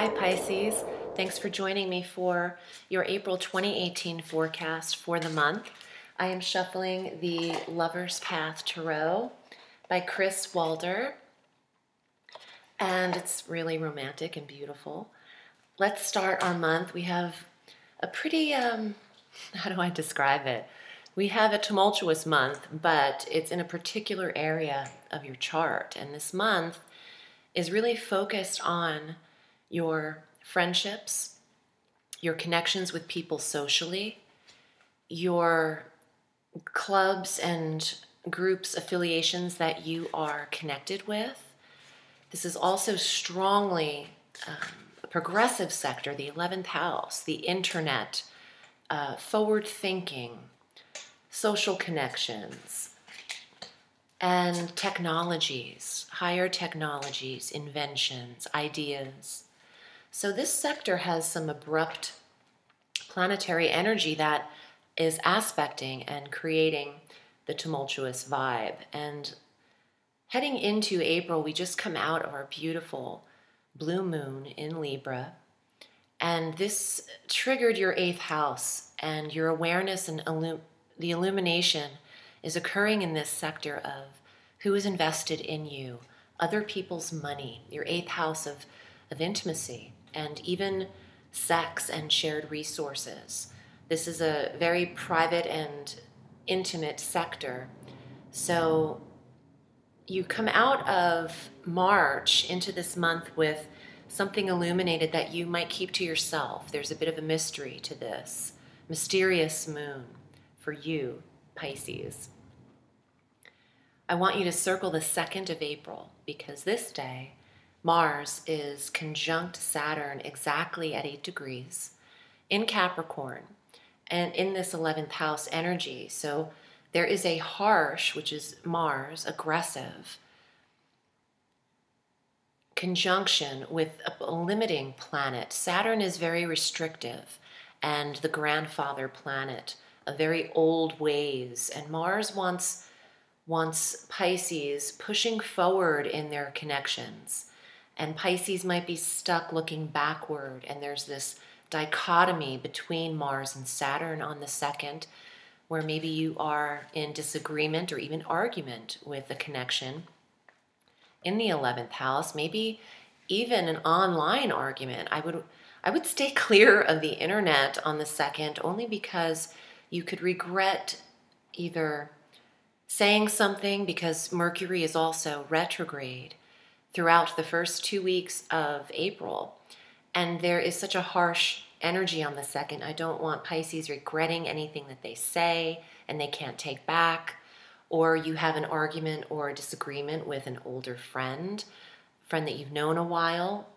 Hi Pisces, thanks for joining me for your April 2018 forecast for the month. I am shuffling the Lover's Path Tarot by Chris Walder, and it's really romantic and beautiful. Let's start our month. We have a pretty, how do I describe it? We have a tumultuous month, but it's in a particular area of your chart, and this month is really focused on your friendships, your connections with people socially, your clubs and groups, affiliations that you are connected with. This is also strongly a progressive sector, the 11th house, the internet, forward thinking, social connections, and technologies, higher technologies, inventions, ideas. So this sector has some abrupt planetary energy that is aspecting and creating the tumultuous vibe. And heading into April, we just come out of our beautiful blue moon in Libra. And this triggered your 8th house, and your awareness and the illumination is occurring in this sector of who is invested in you, other people's money, your 8th house of intimacy, and even sex and shared resources. This is a very private and intimate sector. So you come out of March into this month with something illuminated that you might keep to yourself. There's a bit of a mystery to this. Mysterious moon for you, Pisces. I want you to circle the 2nd of April because this day Mars is conjunct Saturn exactly at 8 degrees in Capricorn and in this 11th house energy. So there is a harsh, which is Mars, aggressive, conjunction with a limiting planet. Saturn is very restrictive and the grandfather planet of very old ways. And Mars wants Pisces pushing forward in their connections. And Pisces might be stuck looking backward, and there's this dichotomy between Mars and Saturn on the 2nd, where maybe you are in disagreement or even argument with a connection. In the 11th house, maybe even an online argument. I would stay clear of the internet on the 2nd, only because you could regret either saying something, because Mercury is also retrograde throughout the first 2 weeks of April. And there is such a harsh energy on the 2nd. I don't want Pisces regretting anything that they say and they can't take back. Or you have an argument or a disagreement with an older friend that you've known a while.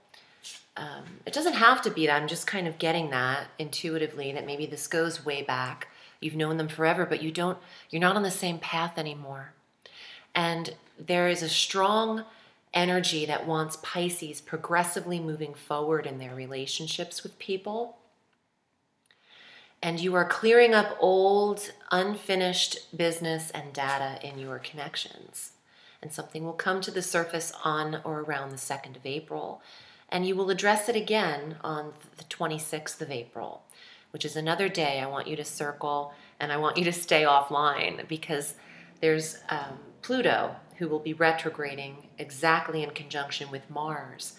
It doesn't have to be that. I'm just kind of getting that intuitively, that maybe this goes way back. You've known them forever, but you're not on the same path anymore. And there is a strong energy that wants Pisces progressively moving forward in their relationships with people. And you are clearing up old, unfinished business and data in your connections. And something will come to the surface on or around the 2nd of April. And you will address it again on the 26th of April, which is another day I want you to circle, and I want you to stay offline, because there's Pluto, who will be retrograding exactly in conjunction with Mars,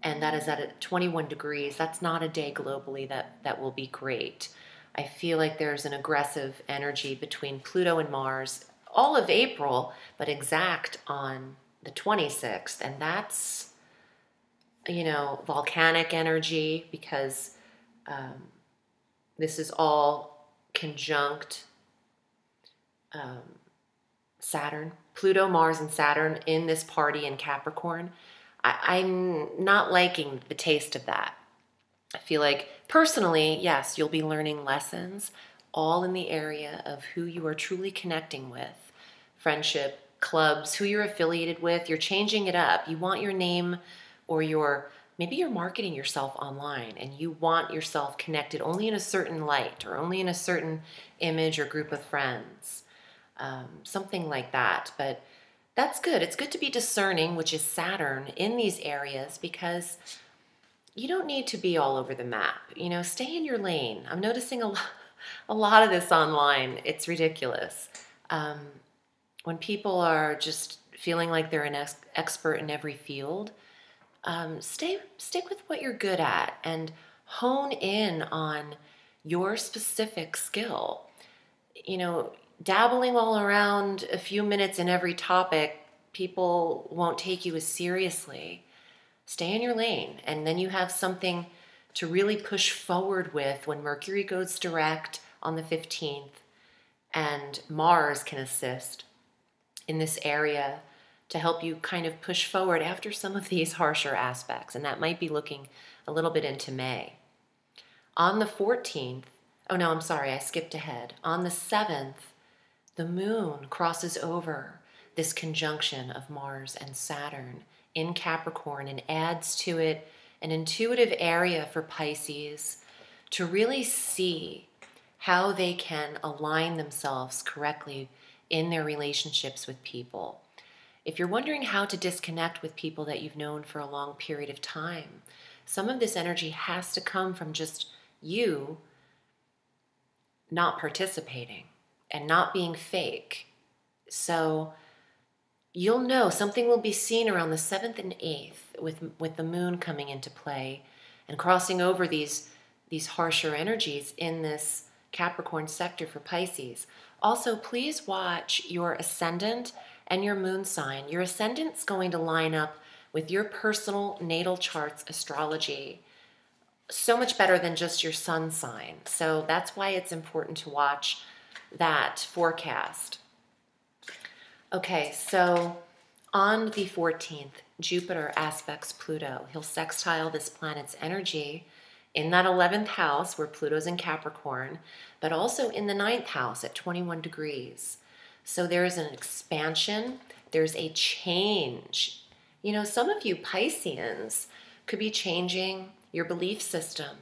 and that is at 21 degrees. That's not a day globally that will be great. I feel like there's an aggressive energy between Pluto and Mars all of April, but exact on the 26th, and that's, volcanic energy, because this is all conjunct Saturn, Pluto, Mars, and Saturn in this party in Capricorn. I'm not liking the taste of that. I feel like, personally, yes, you'll be learning lessons, all in the area of who you are truly connecting with, friendship, clubs, who you're affiliated with. You're changing it up. You want your name, or maybe you're marketing yourself online, and you want yourself connected only in a certain light, or only in a certain image or group of friends. Something like that. But that's good. It's good to be discerning, which is Saturn, in these areas, because you don't need to be all over the map. You know, stay in your lane. I'm noticing a lot of this online. It's ridiculous. When people are just feeling like they're an expert in every field, stick with what you're good at and hone in on your specific skill. You know, dabbling all around a few minutes in every topic, people won't take you as seriously. Stay in your lane, and then you have something to really push forward with when Mercury goes direct on the 15th, and Mars can assist in this area to help you kind of push forward after some of these harsher aspects, and that might be looking a little bit into May. On the 14th, oh no, I'm sorry, I skipped ahead. On the 7th, the moon crosses over this conjunction of Mars and Saturn in Capricorn and adds to it an intuitive area for Pisces to really see how they can align themselves correctly in their relationships with people. If you're wondering how to disconnect with people that you've known for a long period of time, some of this energy has to come from just you not participating and not being fake. So you'll know something will be seen around the 7th and 8th with the moon coming into play and crossing over these harsher energies in this Capricorn sector for Pisces. Also, please watch your ascendant and your moon sign. Your ascendant's going to line up with your personal natal chart's astrology so much better than just your sun sign. So that's why it's important to watch that forecast. Okay, so on the 14th, Jupiter aspects Pluto. He'll sextile this planet's energy in that 11th house where Pluto's in Capricorn, but also in the 9th house at 21 degrees. So there's an expansion, there's a change. You know, some of you Pisceans could be changing your belief system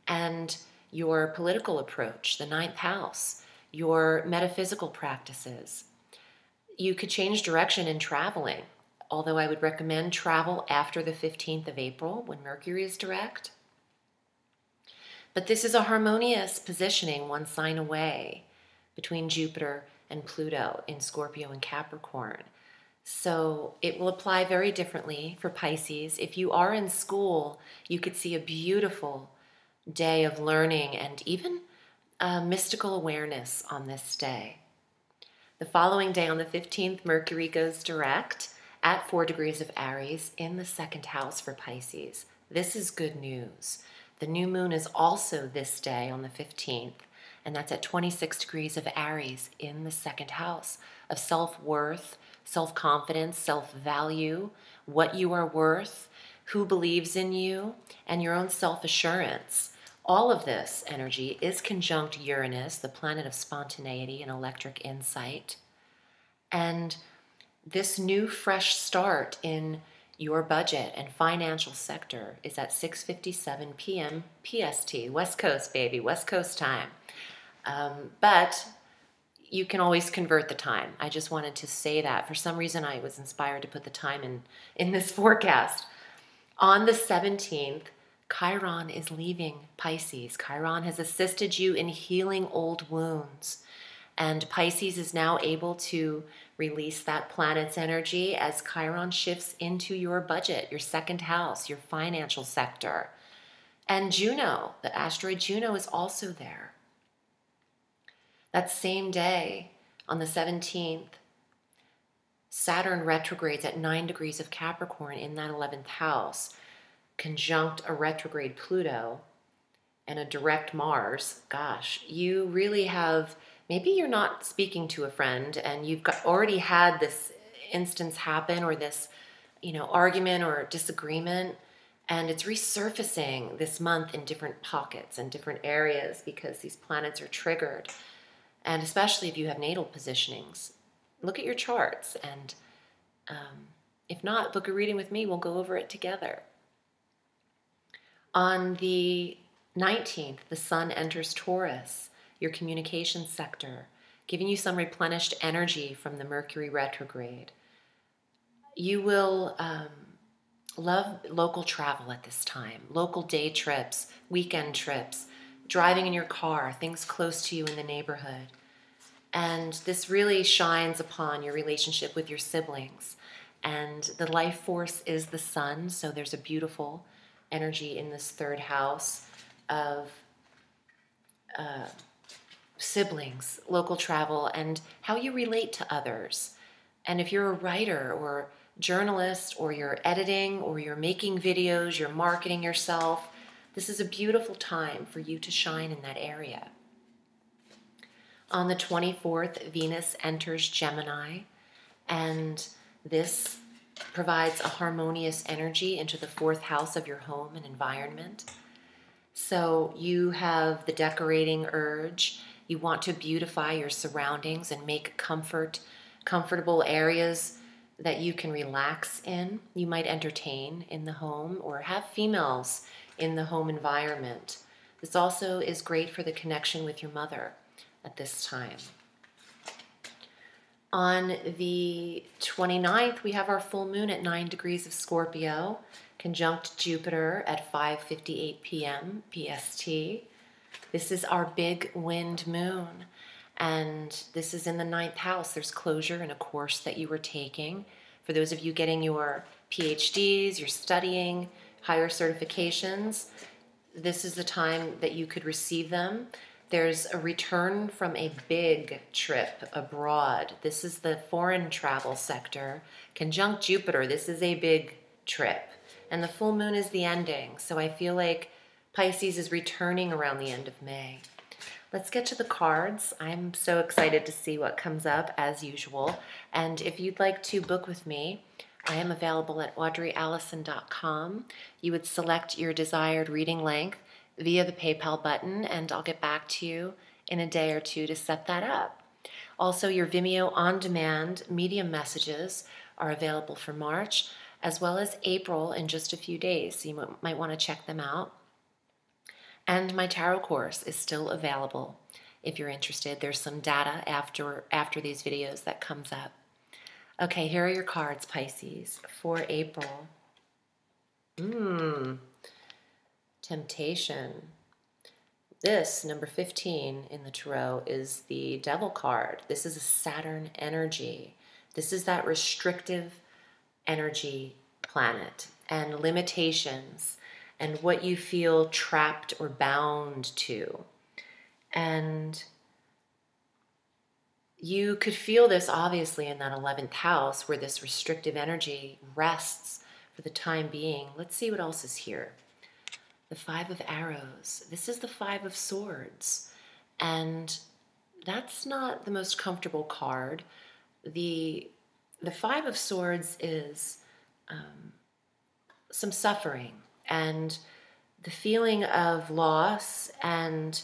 and your political approach, the 9th house, your metaphysical practices. You could change direction in traveling, although I would recommend travel after the 15th of April when Mercury is direct. But this is a harmonious positioning one sign away between Jupiter and Pluto in Scorpio and Capricorn. So it will apply very differently for Pisces. If you are in school, you could see a beautiful day of learning and even mystical awareness on this day. The following day on the 15th, Mercury goes direct at 4 degrees of Aries in the 2nd house for Pisces. This is good news. The new moon is also this day on the 15th, and that's at 26 degrees of Aries in the 2nd house of self-worth, self-confidence, self-value, what you are worth, who believes in you, and your own self-assurance. All of this energy is conjunct Uranus, the planet of spontaneity and electric insight. And this new fresh start in your budget and financial sector is at 6:57 p.m. PST, West Coast, baby, West Coast time. But you can always convert the time. I just wanted to say that. For some reason, I was inspired to put the time in this forecast. On the 17th, Chiron is leaving Pisces. Chiron has assisted you in healing old wounds. And Pisces is now able to release that planet's energy as Chiron shifts into your budget, your 2nd house, your financial sector. And Juno, the asteroid Juno, is also there. That same day, on the 17th, Saturn retrogrades at 9 degrees of Capricorn in that 11th house, conjunct a retrograde Pluto and a direct Mars. Gosh, you really have, maybe you're not speaking to a friend and you've already had this instance happen or this, argument or disagreement, and it's resurfacing this month in different pockets and different areas because these planets are triggered. And especially if you have natal positionings, look at your charts. And if not, book a reading with me. We'll go over it together. On the 19th, the sun enters Taurus, your communication sector, giving you some replenished energy from the Mercury retrograde. You will Love local travel at this time, local day trips, weekend trips, driving in your car, things close to you in the neighborhood. And this really shines upon your relationship with your siblings. And the life force is the sun, so there's a beautiful energy in this third house of siblings, local travel, and how you relate to others. And if you're a writer or journalist, or you're editing, or you're making videos, you're marketing yourself, this is a beautiful time for you to shine in that area. On the 24th, Venus enters Gemini, and this provides a harmonious energy into the 4th house of your home and environment. So you have the decorating urge. You want to beautify your surroundings and make comfortable areas that you can relax in. You might entertain in the home or have females in the home environment. This also is great for the connection with your mother at this time. On the 29th, we have our full moon at 9 degrees of Scorpio, conjunct Jupiter at 5:58 p.m. PST. This is our big wind moon, and this is in the 9th house. There's closure in a course that you were taking. For those of you getting your PhDs, you're studying, higher certifications, this is the time that you could receive them. There's a return from a big trip abroad. This is the foreign travel sector. Conjunct Jupiter, this is a big trip. And the full moon is the ending. So I feel like Pisces is returning around the end of May. Let's get to the cards. I'm so excited to see what comes up as usual. And if you'd like to book with me, I am available at audreyalison.com. You would select your desired reading length via the PayPal button, and I'll get back to you in a day or two to set that up. Also, your VIMEO on-demand medium messages are available for March, as well as April in just a few days, so you might want to check them out. And my tarot course is still available if you're interested. There's some data after these videos that comes up. Okay, here are your cards, Pisces, for April. Temptation. This, number 15 in the tarot, is the Devil card. This is a Saturn energy. This is that restrictive energy planet and limitations and what you feel trapped or bound to. And you could feel this obviously in that 11th house where this restrictive energy rests for the time being. Let's see what else is here. The 5 of Arrows. This is the 5 of Swords. And that's not the most comfortable card. The 5 of Swords is some suffering and the feeling of loss and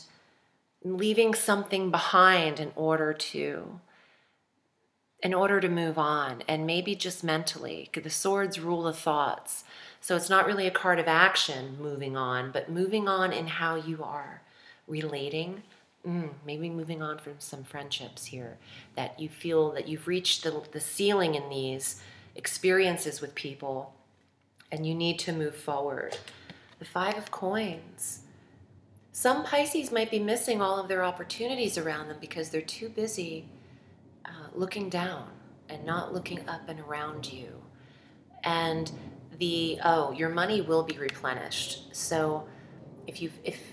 leaving something behind in order to move on, and maybe just mentally. The swords rule the thoughts. So it's not really a card of action, moving on, but moving on in how you are relating. Maybe moving on from some friendships here that you feel that you've reached the ceiling in these experiences with people and you need to move forward. The 5 of Coins. Some Pisces might be missing all of their opportunities around them because they're too busy looking down and not looking up and around you. And your money will be replenished. So if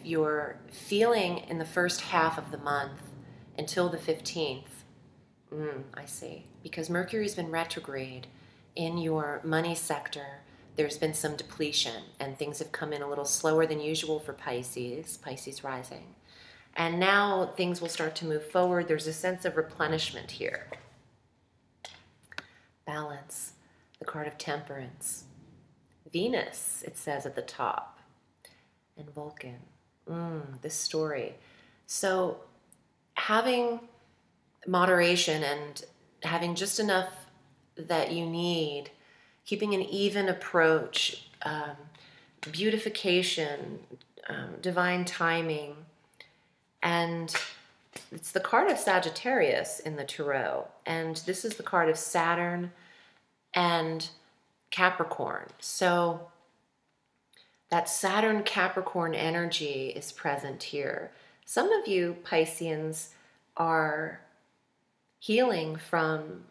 you're feeling in the first half of the month until the 15th, I see, because Mercury's been retrograde in your money sector, there's been some depletion and things have come in a little slower than usual for Pisces rising. And now things will start to move forward. There's a sense of replenishment here. Balance, the card of Temperance. Venus, it says at the top, and Vulcan. This story. So having moderation and having just enough that you need, keeping an even approach, beautification, divine timing, and it's the card of Sagittarius in the tarot, and this is the card of Saturn and Capricorn. So that Saturn Capricorn energy is present here. Some of you Pisceans are healing from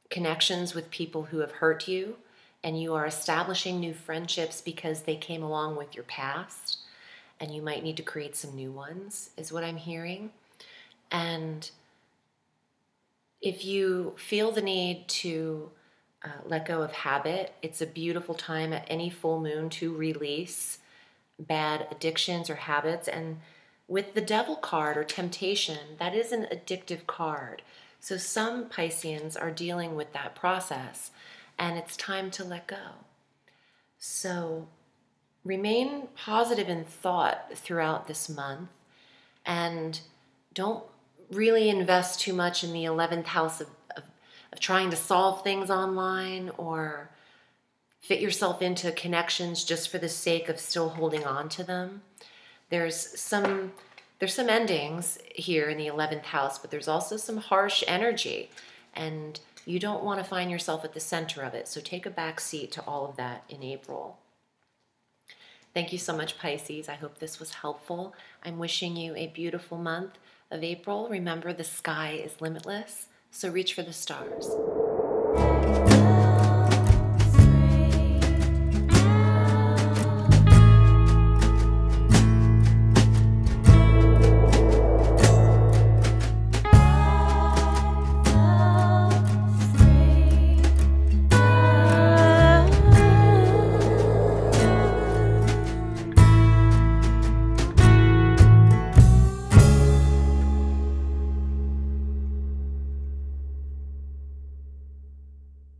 connections with people who have hurt you, and you are establishing new friendships because they came along with your past, and you might need to create some new ones, is what I'm hearing. And if you feel the need to let go of habit, it's a beautiful time at any full moon to release bad addictions or habits. And with the Devil card or temptation, that is an addictive card. So some Pisceans are dealing with that process, and it's time to let go. So remain positive in thought throughout this month, and don't really invest too much in the 11th house of trying to solve things online or fit yourself into connections just for the sake of still holding on to them. There's some endings here in the 11th house, but there's also some harsh energy, and you don't want to find yourself at the center of it. So take a back seat to all of that in April. Thank you so much, Pisces. I hope this was helpful. I'm wishing you a beautiful month of April. Remember, the sky is limitless, so reach for the stars.